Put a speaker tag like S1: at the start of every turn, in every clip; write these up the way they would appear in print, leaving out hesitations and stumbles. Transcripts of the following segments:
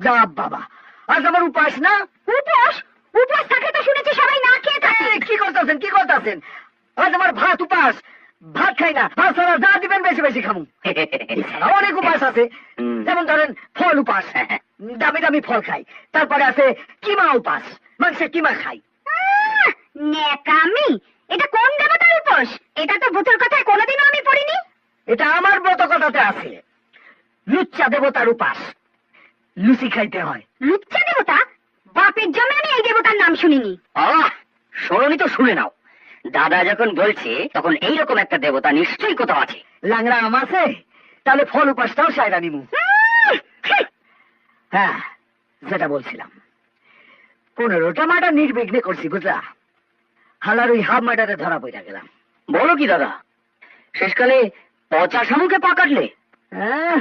S1: যা বাবা, আজ আমার উপাস না।
S2: উপোস? উপোস থাকলে তো শুনেছি সবাই না খেয়ে থাকে।
S1: কি করতেছেন, কি করতেছেন? আজ আমার ভাত উপাস, ভাত খাই না, ভাত ছাড়া যা দিবেন বেশি বেশি খামু। এছাড়াও অনেক উপাস আছে, যেমন ধরেন ফল উপাস, দামি দামি ফল খাই। তারপরে আছে কিমা উপাস, মাংসের কিমা খাই।
S2: নেকামি! এটা কোন দেবতার উপোস? এটা তো ভূতের কথায় কোনোদিনও আমি পড়িনি।
S1: এটা আমার ব্রত কথাতে আছে, লুচ্চা দেবতার উপাস। লুচি খাইতে হয়।
S2: লুচ্চা দেবতা? বাপের জন্য আমি এই দেবতার নাম শুনিনি।
S3: শোনি তো শুনে নাও। দাদা যখন বলছে তখন এইরকম একটা দেবতা নিশ্চয়ই কোথাও আছে।
S1: লাংড়া আম আছে, তাহলে ফল উপাসটাও সাইরা নিমু। হ্যাঁ, যেটা বলছিলাম, 15টা মার্ডার নির্বিঘ্নে করছি, বুঝলা? হালার ওই হাফ মার্ডারে ধরা পড়া গেলাম।
S3: বলো কি দাদা, শেষকালে পচা শামুকে পা কাটলে?
S1: হ্যাঁ,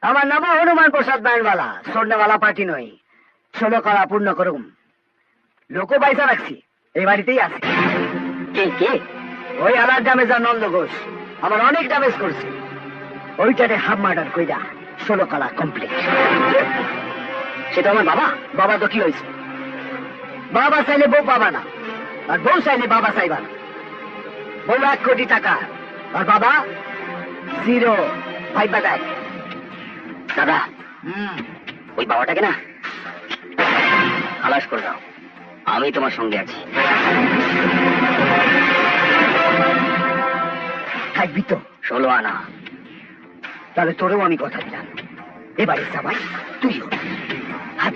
S1: আমার নাম হনুমান প্রসাদ ব্যান্ডওয়ালা, স্বর্ণওয়ালা পার্টি নই। 16 করা পূর্ণ করুম। লোকও পয়সা রাখছি, এই বাড়িতেই আছে।
S3: কে কে?
S1: ওই আলার ড্যামেজ আর নন্দ ঘোষ আমার অনেক ড্যামেজ করছে। ওইটারে হাফ মার্ডার কইরা 16 কলা কমপ্লিট।
S3: সে তো আমার বাবা।
S1: বাবা তো কি হয়েছে? বাবা চাইলে বউ পাবা না, আর বউ চাইলে বাবা চাইবা না। বউ 1 কোটি টাকা, আর বাবা 0। ভাইবা দেয়
S3: দাদা, ওই বাবাটাকে না খালাস করে দাও, আমি তোমার সঙ্গে আছি।
S1: থাকবি তো?
S3: 16 আনা।
S1: তাহলে তোরেও আমি কথা দিলাম, এবারে সবাই তুইও হাত